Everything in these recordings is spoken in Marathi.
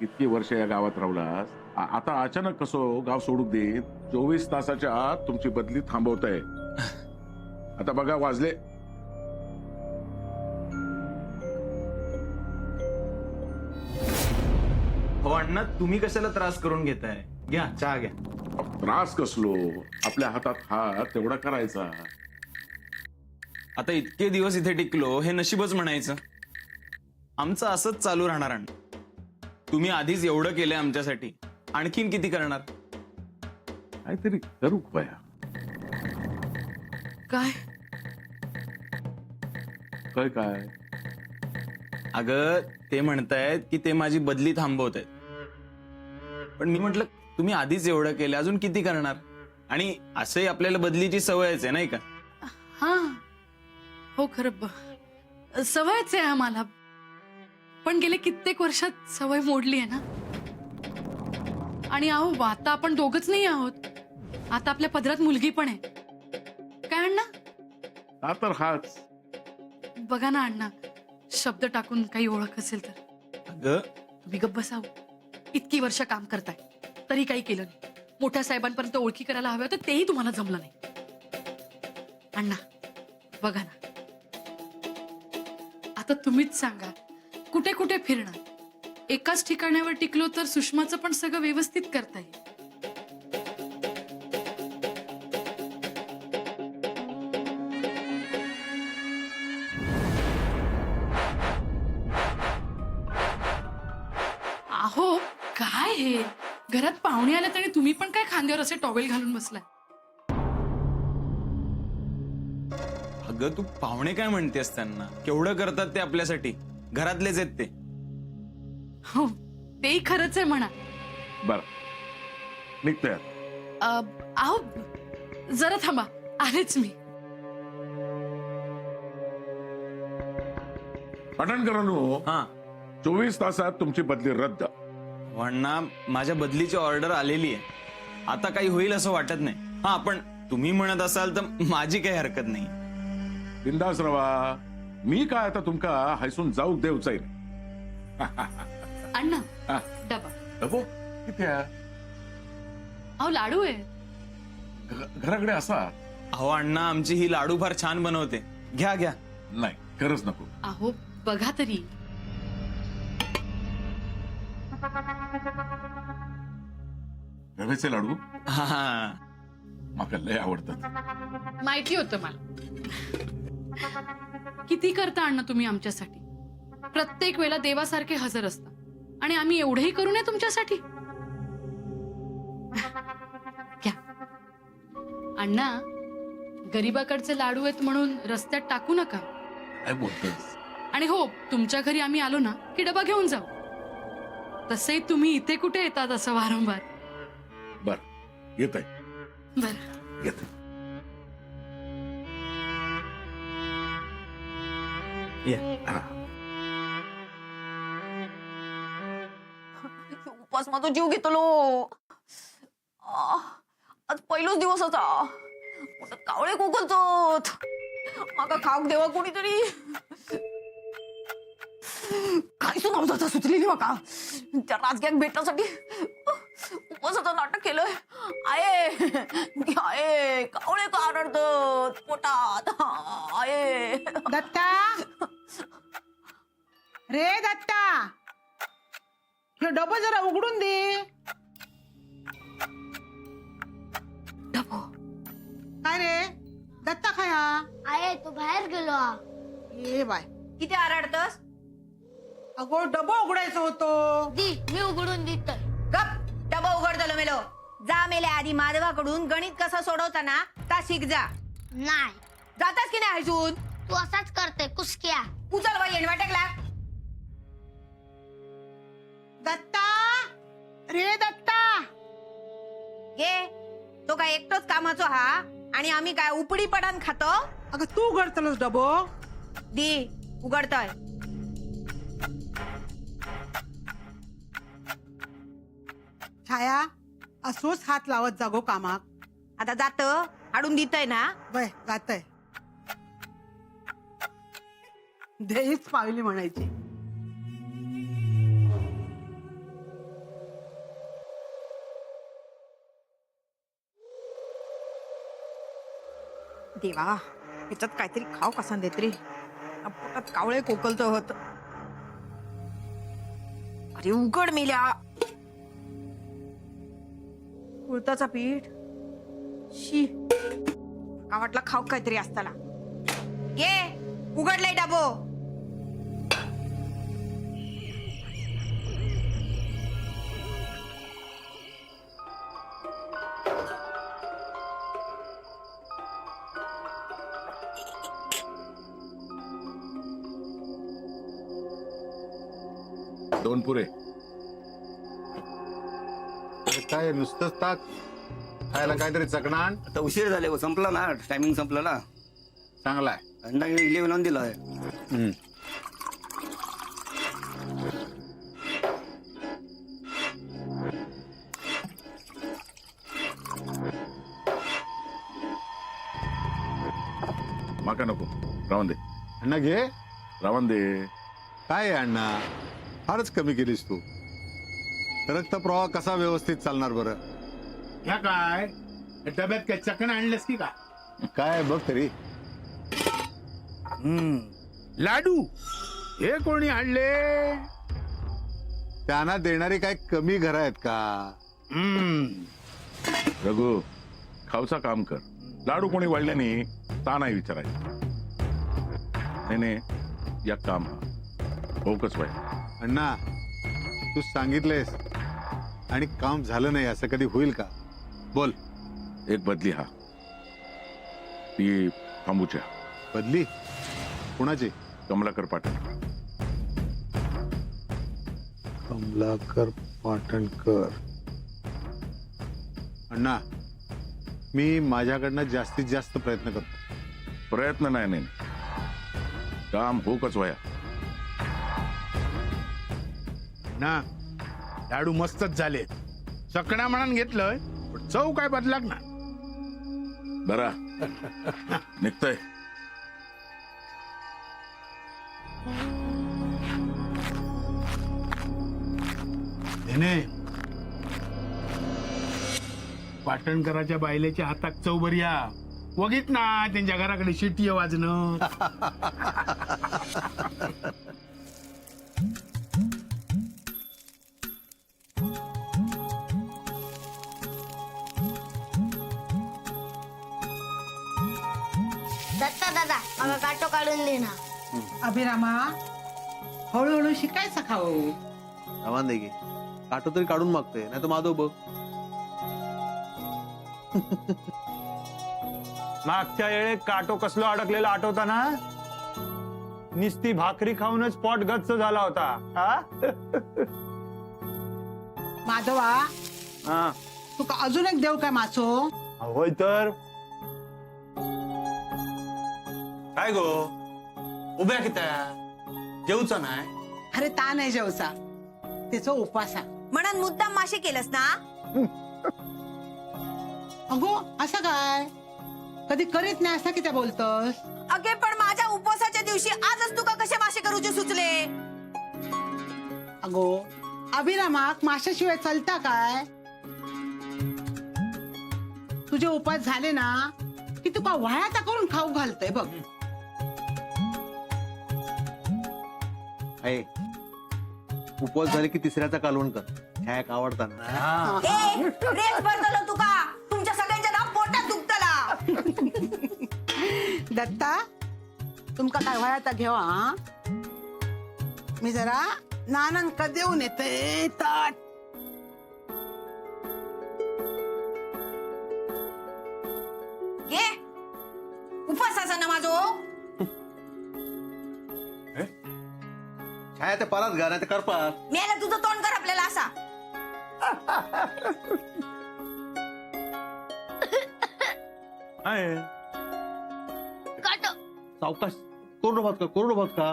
इतकी वर्ष या गावात राहिलास, आता अचानक कसं गाव सोडून देत? 24 तासाच्या आत तुमची बदली थांबवताय. आता बघा वाजले. हो अण्णा, तुम्ही कशाला त्रास करून घेताय? घ्या चहा घ्या. त्रास कसलो, आपल्या हातात हात तेवढा करायचा. आता इतके दिवस इथे टिकलो हे नशीबच म्हणायचं. आमचं असंच चालू राहणार अण्णा. तुम्ही आधीच एवढं केलंय आमच्यासाठी, आणखीन किती करणार? काहीतरी करू बया. काय काय काय? अगं ते म्हणतायत की ते माझी बदली थांबवत आहेत. पण मी म्हटलं तुम्ही आधीच एवढं केलं, अजून किती करणार? आणि असंही आपल्याला बदलीची सवयच आहे नाही का? हा हो खरं सवयच आहे आम्हाला, पण गेले कित्येक वर्षात सवय मोडली आहे ना. आणि अहो आता आपण दोघच नाही आहोत, आता आपल्या पदरात मुलगी पण आहे. काय अण्णा? हा तर हाच. बघा ना अण्णा, शब्द टाकून काही ओळख असेल तर. अगं तुम्ही गप्प बसाव. इतकी वर्ष काम करताय तरी काही केलं नाही. मोठ्या साहेबांपर्यंत ओळखी करायला हव्या होत्या, तेही तुम्हाला जमलं नाही. अण्णा बघा ना, आता तुम्हीच सांगा, कुठे कुठे फिरणार? एकाच ठिकाणावर टिकलो तर सुषमाचं पण सगळं व्यवस्थित करता येईल. अहो काय हे, घरात पाहुणे आले तरी तुम्ही पण काय खांद्यावर असे टॉवेल घालून बसलाय? अगं तू पाहुणे काय म्हणतेस त्यांना? केवढं करतात ते आपल्यासाठी, घरातलेच आहेत ते. हो तेही खरंच आहे म्हणा. बर, निघतोय. अहो जरा थांबा, आलेच मी. पाटणकरांनो, हा 24 तासात तुमची बदली रद्द. अण्णा, माझ्या बदलीची ऑर्डर आलेली आहे. आता काही होईल असं वाटत नाही. हा पण तुम्ही म्हणत असाल तर माझी काही हरकत नाही. बिंदास रवा. मी काय आता तुमका हायसून जाऊ देवचा अण्णा हा. डबा. अबो किती आहे? अहो लाडू आहे. घराकडे असा. अहो अण्णा, आमची ही लाडू फार छान बनवते. घ्या घ्या. नाही, खरंच नको. अहो बघा तरी. रव्याचे लाडू हा मला लय आवडतात. माहिती होतं मला. किती करता अण्णा तुम्ही आमच्यासाठी? प्रत्येक वेळेला देवासारखे हजर असता, आणि आम्ही एवढंही करू नये तुमच्यासाठी? घ्या अण्णा, गरीबाकडचे लाडू आहेत म्हणून रस्त्यात टाकू नका. काय बोलतोस? आणि हो, तुमच्या घरी आम्ही आलो ना की डबा घेऊन जाऊ. तसंही तुम्ही इथे कुठे येतात असं वारंवार. बर, येत आहे. बर येत. उपास माझा जीव घेतलो. आज पहिलाच दिवस होता. मोठं कावळे कोकलचोत. माका खाऊक देवा कोणीतरी. काय सुनावता सुचलेली माका त्या राजग्याक भेटण्यासाठी उपवासाचं नाटक केलंय. आहे कावळे का आरडतात पोटात. आहे दत्ता, रे दत्ता, हे डबं जरा उघडून दे. डबो. काय रे दत्ता, खाया आहे तो बाहेर गेलो हा. ये बाय. किती आरडतस? अगो डबं उघडायचं होतं. दी मी उघडून देत. गप. डबा उघड झालो मेलो. जा मेले आधी माधवाकडून गणित कसं सोडवताना ता शिक जा. नाही, जातास की नाही अजून? तू असाच करते कुसक्या. उचल बाई येणवाटेकला. दत्ता, रे दत्ता. ये तो काय एकटोच कामाचो हा, आणि आम्ही काय उपडी पडान खातो? अगं तू उघडतलस डबो. दी उघडतोय. छाया, असोच हात लावत जागो कामाक. आता जात हाडून दितय ना. वय जातय. देहीच पावली म्हणायची. देवा ह्याच्यात काहीतरी खाव कसा देत रे पोटात कावळे कोकलत होत. अरे उघड मेल्या उळताचा पीठ शी का वाटला खाव काहीतरी असताना. ये उघडलंय डाबो. दोन पुरे. अरे काय नुसतंच ताक खायला काहीतरी चकणान. आता उशीर झाले हो, संपला ना, टायमिंग संपला ना. चांगलाय. अंडा इलेव्हन लावून दिलाय. माका नको, रावण दे. अण्णा घे. रावण दे. काय आहे अण्णा, फारच कमी केलीस तू. रक्तप्रवाह कसा व्यवस्थित चालणार बरं. ह्या काय डब्यात काय चकणं आणलंस की का? काय बघ तरी. लाडू हे कोणी आणले? त्यांना देणारी काय कमी घर आहेत का. रघु खाऊचा काम कर. लाडू कोणी वाढल्याने ता नाही विचारायचं. नाही नाही या काम हा होकच पाहिजे. अण्णा तू सांगितलेस आणि काम झालं नाही असं कधी होईल का. बोल. एक बदली हा ती थांबूच्या. बदली कुणाची. कमलाकर पाटील. कमलाकर पाटणकर. अण्णा मी माझ्याकडनं जास्तीत जास्त प्रयत्न करतो. प्रयत्न नाही नाही काम होकच वया. ना लाडू मस्तच झाले. चकणा म्हणून घेतलंय पण चव काय बदलाक ना. बरा निघतंय. धने पाटणकराच्या बायलेच्या हातात चव बरी या. वगीत ना त्यांच्या घराकडे शिटी वाजणं. दत्ता दादा मला काटो काढून दे ना. अभिरामा हळूहळू शिकायचं खाऊ. रवान दे गे. काटो तरी काढून मागतोय नाही तर माधव बघ. मागच्या वेळेत काटो कसलो अडकलेला आठवता ना. निस्ती भाकरी खाऊनच पोट गच्च झाला होता. माधवा हा तुका अजून एक देऊ काय माचो. होय तर काय गो उभ्या कित्या जेवचा नाही. अरे ता नाही जेवचा त्याचा उपासा. म्हणून मुद्दाम मासे केलंस ना. अगो असं काय कधी करीत नाही असं किती बोलतोस. अगे पण माझ्या उपवासाच्या दिवशी आजच तुका कसे मासे करूचे सुचले. अगो अभिरामाक माशाशिवाय चालता काय. तुझे उपास झाले ना की तुका वह्याचा करून खाऊ घालतय बघ. आहे उपवास झाले की तिसऱ्याचा कालवण कर. ह्या एक आवडताना. रेस बदल तुका तुमच्या सगळ्यांच्या ना पोटात दुखतला. दत्ता तुमका काय वह्याचा घेवा. हा? मी जरा नानन का देऊन येते ताट. घे उपवासाचा ना माझो. छाया ते परत घा नाही ते करपात. मेला तुझं तोंड कर आपल्याला असा. काटो सावकाश. कोरडो भात का कोरडो भात का.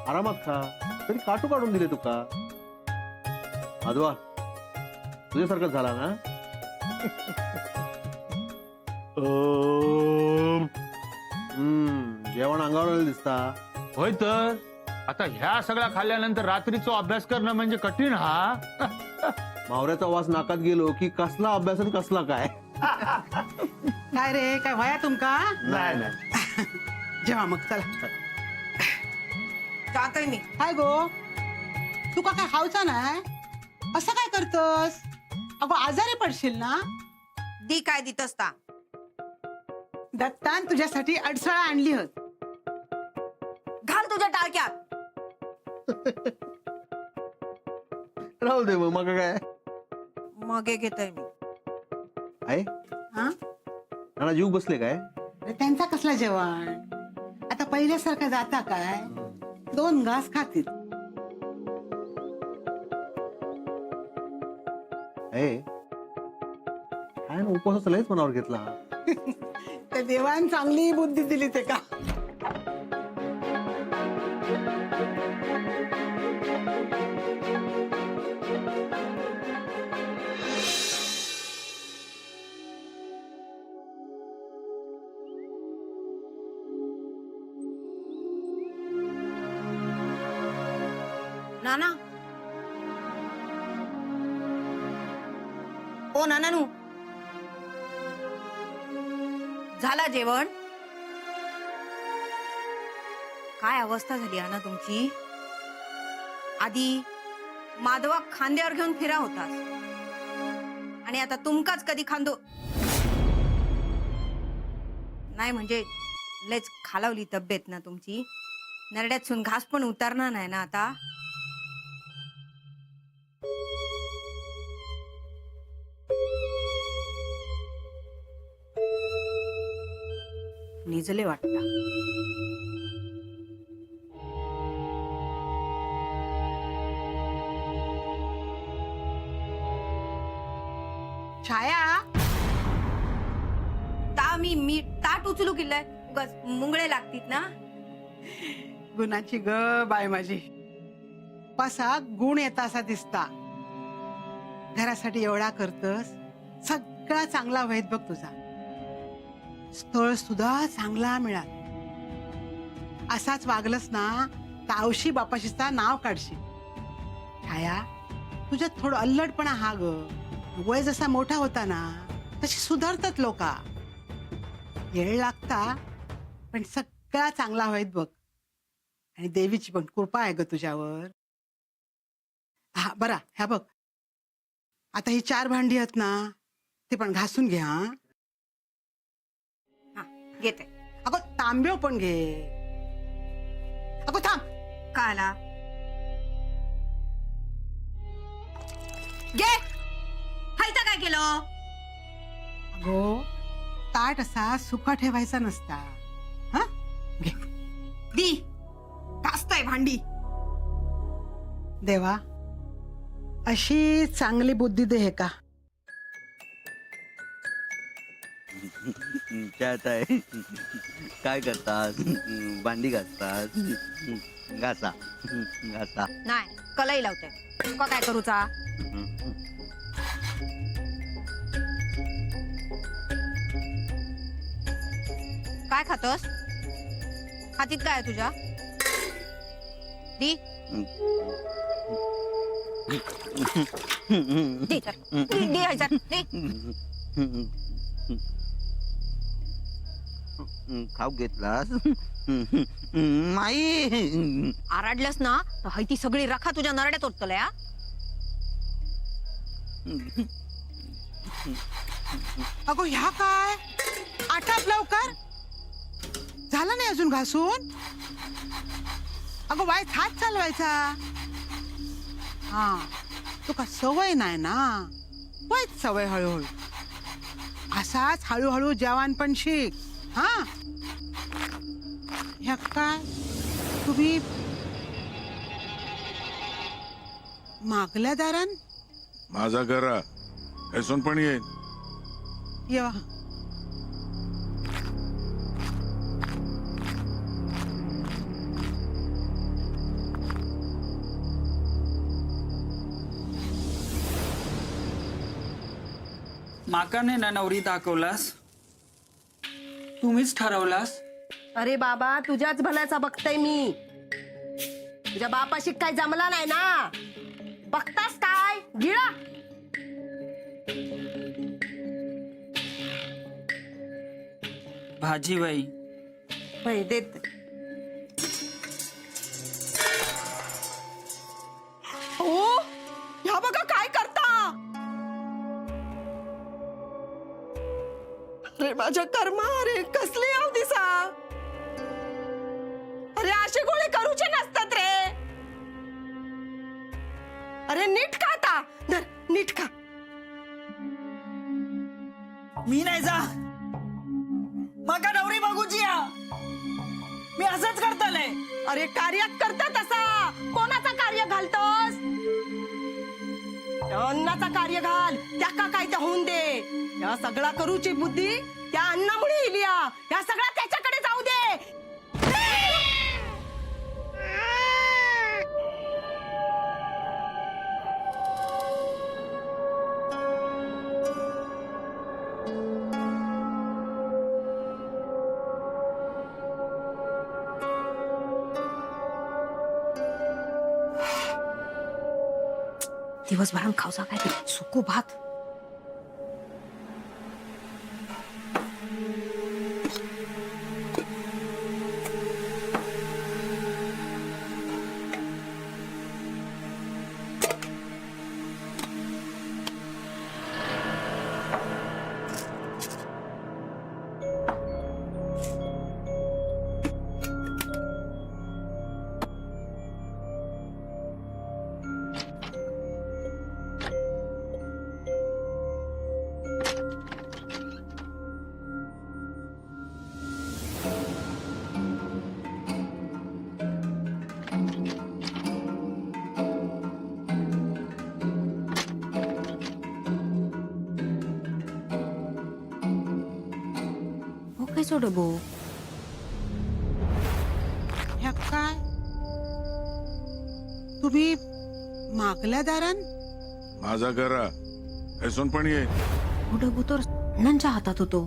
आरामात खा. तरी काटू काढून दिले तुका. माधवा तुझ्यासारखंच झाला ना. जेवण अंगावर दिसता. होय तर आता ह्या सगळ्या खाल्ल्यानंतर रात्रीचा अभ्यास करणं म्हणजे कठीण हा. मावऱ्याचा वास नाकात गेलो की कसला अभ्यास आणि कसला काय. काय रे काय वया तुमका नाही नाही जेव्हा मग चला जातोय मी. काय गो तुका काय खावचा नाही असं काय करतस अगो आजारी पडशील ना दी काय दितस ता. दत्तान तुझ्यासाठी अडसळा आणली होत घाल तुझ्या टाळक्यात. राहू दे मग काय मग हे घेतोय मी. आहे हा नाना जीव बसले काय अरे त्यांचा कसला जेवण आता पहिल्यासारखं जाता काय 2 घास खातील आहे काय ना उपवासाचा लयच मनावर घेतला त्या देवान चांगली बुद्धी दिली ते का नाना ओ नानानू झाला जेवण. काय अवस्था झाली ना तुमची. आधी माधवा खांद्यावर घेऊन फिरा होतास आणि आता तुमकाच कधी खांदो नाही म्हणजे लयच खालावली तब्येत ना तुमची. नरड्यातून घास पण उतरणार नाही ना आता. निजले वाटता. छाया ता मी ताट उचलू किल्लाय उगाच मुंगळे लागतीत ना. गुणाची ग बाय माझी पासा गुण येता असा दिसता. घरासाठी एवढा करतस सगळा चांगला व्हायत बघ तुझा. स्थळ सुद्धा चांगला मिळाल. असाच वागलस ना तावशी बापाशीचा नाव काढशील. छाया तुझ्यात थोडं अल्लडपणा हा ग. वय जसा मोठा होता ना तशी सुधारतात लोका. येळ लागता पण सगळा चांगला व्हायत बघ. आणि देवीची पण कृपा आहे ग तुझ्यावर. हा बरा ह्या बघ आता ही 4 भांडी आहेत ना ती पण घासून घे. हा घेते. अगो तांब्यो पण घे. अगो थांब काला घे. हायता काय केलं. अगो ताट असा सुका ठेवायचा नसता. हा घे. दी घासताय भांडी. देवा अशी चांगली बुद्धी दे हे का. त्यात आहे काय करतात भांडी घासतात घासा घासा. नाही कलई लावते. तुका काय करूचा. काय खातोस. हातीत काय आहे तुझ्या. दी दे तर. दे ह्याच्यात. दे. खाऊ घेतलास माई. आराडलंस ना तर ती सगळी रखा तुझ्या नरड्यात ओतल्या. अगो ह्या काय आटाप लवकर झाला नाही अजून घासून. अगो वाईट हात चालवायचा. हा तुका सवय नाही ना वाईट सवय हळूहळू. असाच हळूहळू जेवण पण शिक. हा ह्या काय तुम्ही मागल्या दारान माझा घरा हैसून पण येईन. येवा. माका नाही ना नवरी दाखवलास. तुम्हीच ठरवलास. अरे बाबा तुझ्याच भल्याचा बघताय मी. तुझ्या बापाशी काय जमला नाही ना. बघतास काय गिळा. भाजी बाई. बाई देत. हो ह्या बघा काय करता. अरे माझ्या कर्मा, अरे कसले आव दिसा. अरे असे गोळे करूचे नसतात रे. अरे नीट खा आता. धर नीट खा. मी नाही जा. माका नवरी बघूची या. मी असंच करतले. अरे कार्य करता तसा. कोणाचा कार्य घालतोस. त्या अन्नाचा कार्य घाल. त्या का काय ते होऊन दे. या सगळा करूची बुद्धी त्या अन्नामुळे इलिया. या सगळा त्याच्याकडे जाऊ दे. दिवसभरात खाऊचा काय सुकू भात. काय डबो. ह्या काय तुम्ही मागल्या दारान. माझा घरा ऐसून पण ये. डबो तर अण्णांच्या हातात होतो.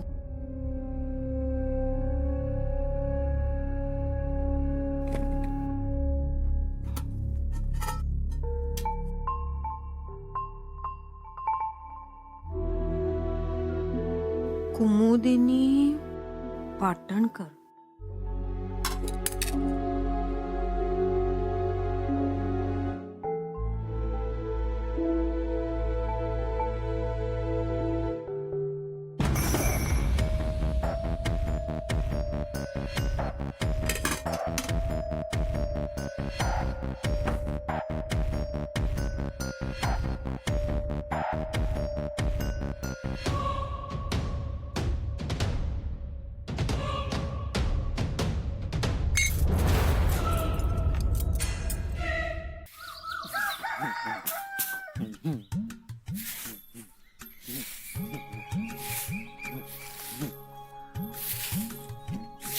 कुमुदिनी पाटणकर.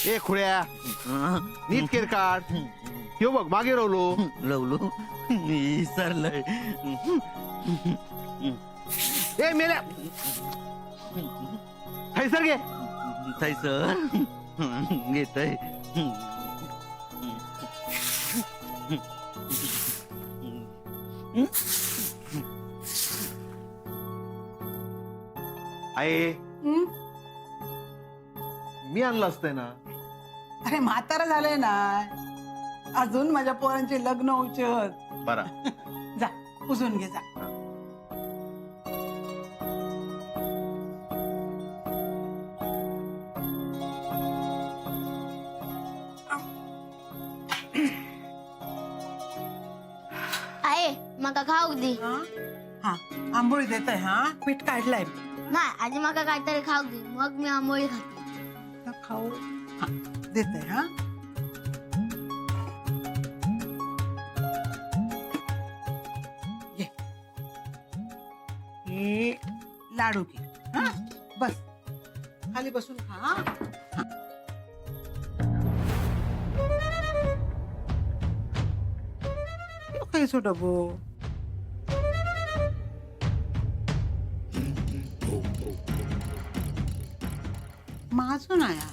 ए खुळ्या नीट केर काढ. ह्यो बघ मागे रवलो. लवलो विसरलंय. ए मेल्या थैसर घे. थैसर घेतय. आहे मी आणलं असतंय ना. अरे म्हातारा झालंय ना. अजून माझ्या पोरांचे लग्न होऊचे होत. बरा जा पुसून घे जा. आहे मका खाऊ दे. हा आंबोळी देत आहे. हा पीठ काढलाय. नाही आधी मका काहीतरी खाऊ दे मग मी आंबोळी खाते. खाऊ देत आहे. हा हे लाडू घे. हा बस खाली बसून खा. खायचो डबो. माझून आया.